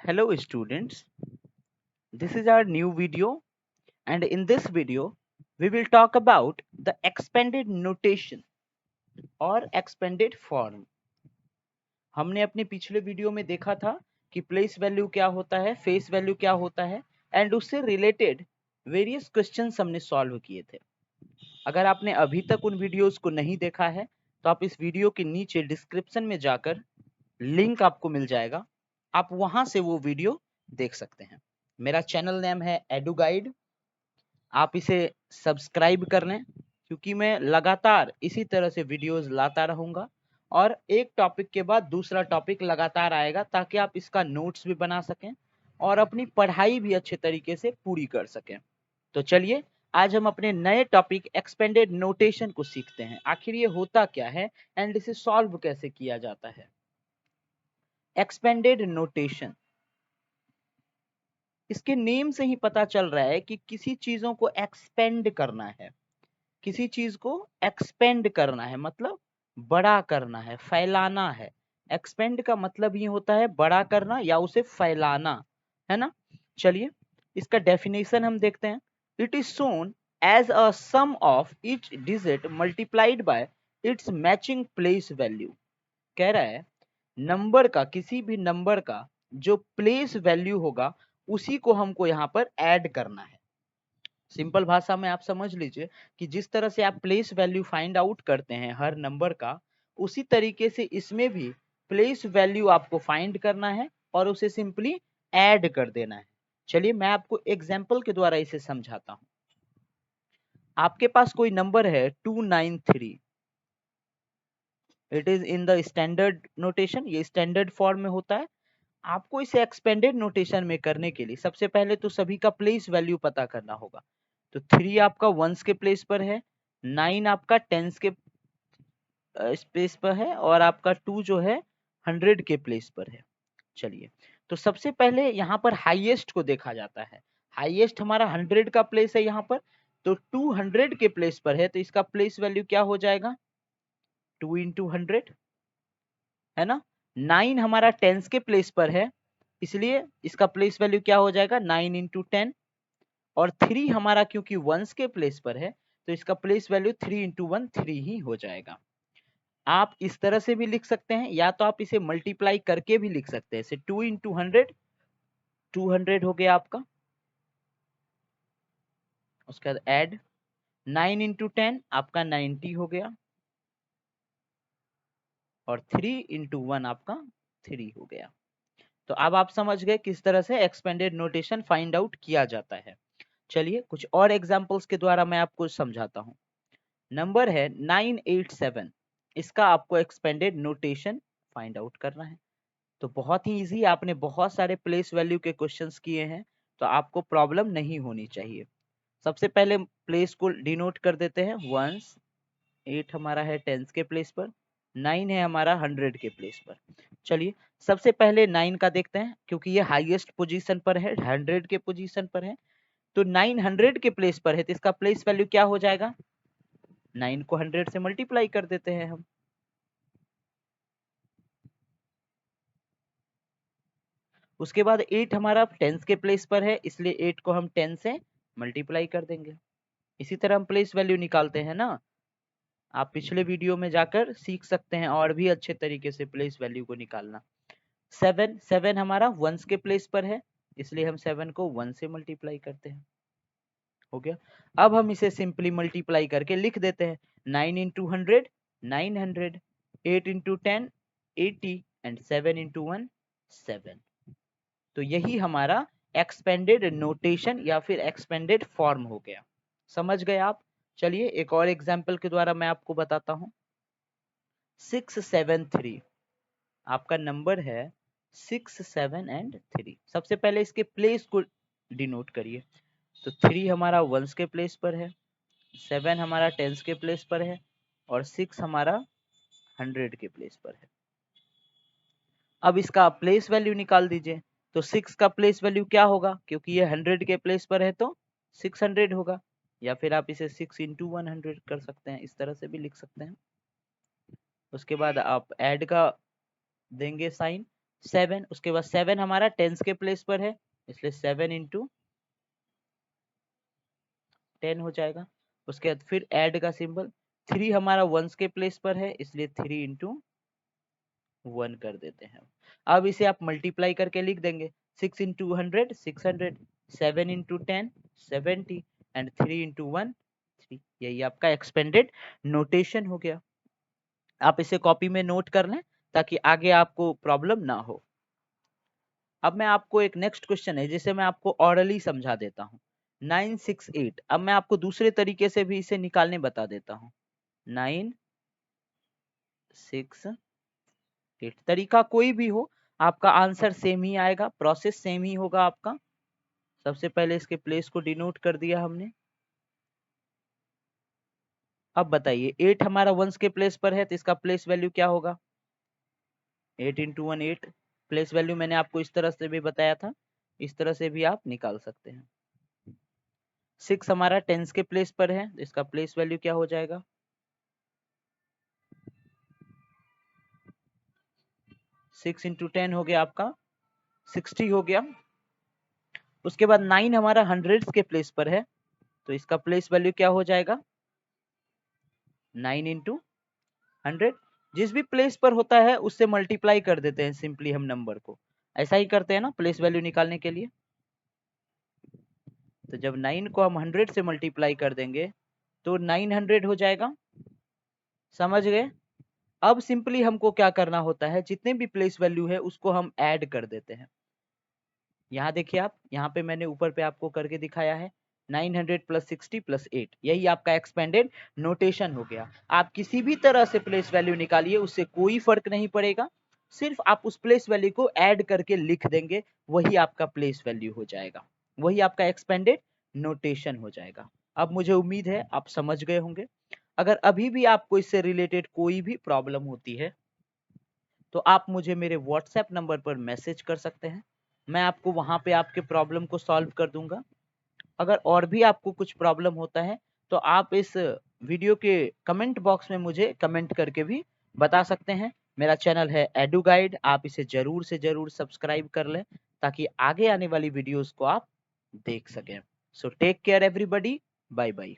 Hello students, this is our new video and in this video we will talk about the expanded notation और expanded form। हमने अपने पिछले video में देखा था कि प्लेस वैल्यू क्या होता है, फेस वैल्यू क्या होता है एंड उससे रिलेटेड वेरियस क्वेश्चंस हमने सॉल्व किए थे। अगर आपने अभी तक उन वीडियोस को नहीं देखा है तो आप इस वीडियो के नीचे डिस्क्रिप्शन में जाकर लिंक आपको मिल जाएगा, आप वहां से वो वीडियो देख सकते हैं। मेरा चैनल नेम है एडू गाइड, आप इसे सब्सक्राइब कर लें क्योंकि मैं लगातार इसी तरह से वीडियोस लाता रहूंगा और एक टॉपिक के बाद दूसरा टॉपिक लगातार आएगा ताकि आप इसका नोट्स भी बना सकें और अपनी पढ़ाई भी अच्छे तरीके से पूरी कर सकें। तो चलिए आज हम अपने नए टॉपिक एक्सपेंडेड नोटेशन को सीखते हैं। आखिर ये होता क्या है एंड इसे सॉल्व कैसे किया जाता है। एक्सपेंडेड नोटेशन, इसके नेम से ही पता चल रहा है कि किसी चीजों को एक्सपेंड करना है, किसी चीज को एक्सपेंड करना है मतलब बड़ा करना है, फैलाना है। एक्सपेंड का मतलब ही होता है बड़ा करना या उसे फैलाना, है ना। चलिए इसका डेफिनेशन हम देखते हैं। It is shown as a sum of each digit multiplied by its matching place value. कह रहा है नंबर का, किसी भी नंबर का जो प्लेस वैल्यू होगा उसी को हमको यहाँ पर ऐड करना है। सिंपल भाषा में आप समझ लीजिए कि जिस तरह से आप प्लेस वैल्यू फाइंड आउट करते हैं हर नंबर का, उसी तरीके से इसमें भी प्लेस वैल्यू आपको फाइंड करना है और उसे सिंपली ऐड कर देना है। चलिए मैं आपको एग्जांपल के द्वारा इसे समझाता हूं। आपके पास कोई नंबर है 293, it is in the standard notation, ये स्टैंडर्ड फॉर्म में होता है। आपको इसे एक्सपेंडेड नोटेशन में करने के लिए सबसे पहले तो सभी का प्लेस वैल्यू पता करना होगा। तो 3 आपका वंस के प्लेस पर है, 9 आपका टेंस के स्पेस पर है और आपका 2 जो है 100 के प्लेस पर है। चलिए तो सबसे पहले यहाँ पर हाईएस्ट को देखा जाता है। हाईएस्ट हमारा 100 का प्लेस है यहाँ पर, तो 200 के प्लेस पर है तो इसका प्लेस वैल्यू क्या हो जाएगा 2 इंटू 100, है ना। 9 हमारा टेंस के प्लेस पर है इसलिए इसका प्लेस वैल्यू क्या हो जाएगा 9 इंटू 10, और 3 हमारा क्योंकि वंस के प्लेस पर है तो इसका प्लेस वैल्यू 3 इंटू 1 3 ही हो जाएगा। आप इस तरह से भी लिख सकते हैं या तो आप इसे मल्टीप्लाई करके भी लिख सकते हैं। 2 इंटू 100 200 हो गया आपका, उसके बाद ऐड 9 इंटू 10 आपका 90 हो गया और 3 इंटू 1 आपका 3 हो गया। तो अब आप समझ गए किस तरह से एक्सपेंडेड नोटेशन फाइंड आउट किया जाता है। चलिए कुछ और एग्जांपल्स के द्वारा मैं आपको समझाता हूं। नंबर है 987, इसका आपको एक्सपेंडेड नोटेशन फाइंड आउट करना है। तो बहुत ही इजी, आपने बहुत सारे प्लेस वैल्यू के क्वेश्चंस किए हैं तो आपको प्रॉब्लम नहीं होनी चाहिए। सबसे पहले प्लेस को डिनोट कर देते हैं वंस, 8 हमारा है टेंस के प्लेस पर, 9 है हमारा 100 के प्लेस पर। चलिए सबसे पहले 9 का देखते हैं क्योंकि ये हाईएस्ट पोजीशन पर है, 100 के पोजीशन पर है। तो 900 के प्लेस पर है तो इसका प्लेस वैल्यू क्या हो जाएगा, 9 को 100 से मल्टीप्लाई कर देते हैं हम। उसके बाद 8 हमारा टेंस के प्लेस पर है इसलिए 8 को हम 10 से मल्टीप्लाई कर देंगे। इसी तरह हम प्लेस वैल्यू निकालते हैं ना, आप पिछले वीडियो में जाकर सीख सकते हैं और भी अच्छे तरीके से प्लेस वैल्यू को निकालना। 7 हमारा वंस के प्लेस पर है इसलिए हम 7 को 1 से मल्टीप्लाई करते हैं। हो गया। अब हम इसे सिंपली मल्टीप्लाई करके लिख देते हैं 9 इंटू 100 900, 8 इंटू 10 80 एंड 7 इंटू 1 7। तो यही हमारा एक्सपेंडेड नोटेशन या फिर एक्सपेंडेड फॉर्म हो गया। समझ गए आप। चलिए एक और एग्जांपल के द्वारा मैं आपको बताता हूं। 673, आपका नंबर है 6 7 एंड 3। सबसे पहले इसके प्लेस को डिनोट करिए। तो 3 हमारा वंस के प्लेस पर है, 7 हमारा टेंस के प्लेस पर है और 6 हमारा 100 के प्लेस पर है। अब इसका प्लेस वैल्यू निकाल दीजिए। तो 6 का प्लेस वैल्यू क्या होगा, क्योंकि ये 100 के प्लेस पर है तो 600 होगा, या फिर आप इसे 6 इंटू 100 कर सकते हैं, इस तरह से भी लिख सकते हैं। उसके बाद आप ऐड का देंगे साइन, 7, उसके बाद 7 हमारा टेंस के प्लेस पर है, इसलिए 7 इंटू 10 हो जाएगा। उसके बाद फिर ऐड का सिंबल, 3 हमारा वंस के प्लेस पर है, इसलिए 3 इंटू 1 कर देते हैं। अब इसे आप मल्टीप्लाई करके लिख देंगे, 6 इंटू 100 600, 7 इंटू 10 70 एंड 3 इंटू 1 3। यही आपका एक्सपेंडेड नोटेशन हो गया। आप इसे कॉपी में नोट कर लें ताकि आगे आपको प्रॉब्लम ना हो। अब मैं आपको एक नेक्स्ट क्वेश्चन है जिसे मैं आपको ऑरली समझा देता हूँ। 968, अब मैं आपको दूसरे तरीके से भी इसे निकालने बता देता हूँ। 968, तरीका कोई भी हो आपका आंसर सेम ही आएगा, प्रोसेस सेम ही होगा आपका। सबसे पहले इसके प्लेस को डिनोट कर दिया हमने। अब बताइए 8 हमारा वंस के प्लेस पर है तो इसका प्लेस वैल्यू क्या होगा? 8 इंटू 1 8। प्लेस वैल्यू मैंने आपको इस तरह से भी बताया था, इस तरह से भी आप निकाल सकते हैं। 6 हमारा टेंस के प्लेस पर है, इसका प्लेस वैल्यू क्या हो जाएगा? 6 इंटू 10 हो गया आपका 60 हो गया। उसके बाद 9 हमारा हंड्रेड्स के प्लेस पर है तो इसका प्लेस वैल्यू क्या हो जाएगा? 9 इंटू 100। जिस भी प्लेस पर होता है उससे मल्टीप्लाई कर देते हैं सिंपली हम नंबर को, ऐसा ही करते हैं ना प्लेस वैल्यू निकालने के लिए। तो जब 9 को हम 100 से मल्टीप्लाई कर देंगे तो 900 हो जाएगा। समझ गए? अब सिंपली हमको क्या करना होता है, जितने भी प्लेस वैल्यू है उसको हम ऐड कर देते हैं। यहाँ देखिए आप, यहाँ पे मैंने ऊपर पे आपको करके दिखाया है 900 प्लस 60 प्लस 8, यही आपका एक्सपेंडेड नोटेशन हो गया। आप किसी भी तरह से प्लेस वैल्यू निकालिए, उससे कोई फर्क नहीं पड़ेगा, सिर्फ आप उस प्लेस वैल्यू को ऐड करके लिख देंगे, वही आपका प्लेस वैल्यू हो जाएगा, वही आपका एक्सपेंडेड नोटेशन हो जाएगा। अब मुझे उम्मीद है आप समझ गए होंगे। अगर अभी भी आपको इससे रिलेटेड कोई भी प्रॉब्लम होती है तो आप मुझे मेरे व्हाट्सएप नंबर पर मैसेज कर सकते हैं, मैं आपको वहां पे आपके प्रॉब्लम को सॉल्व कर दूंगा। अगर और भी आपको कुछ प्रॉब्लम होता है तो आप इस वीडियो के कमेंट बॉक्स में मुझे कमेंट करके भी बता सकते हैं। मेरा चैनल है एडू गाइड, आप इसे जरूर से जरूर सब्सक्राइब कर लें ताकि आगे आने वाली वीडियोस को आप देख सकें। So take care everybody, bye bye.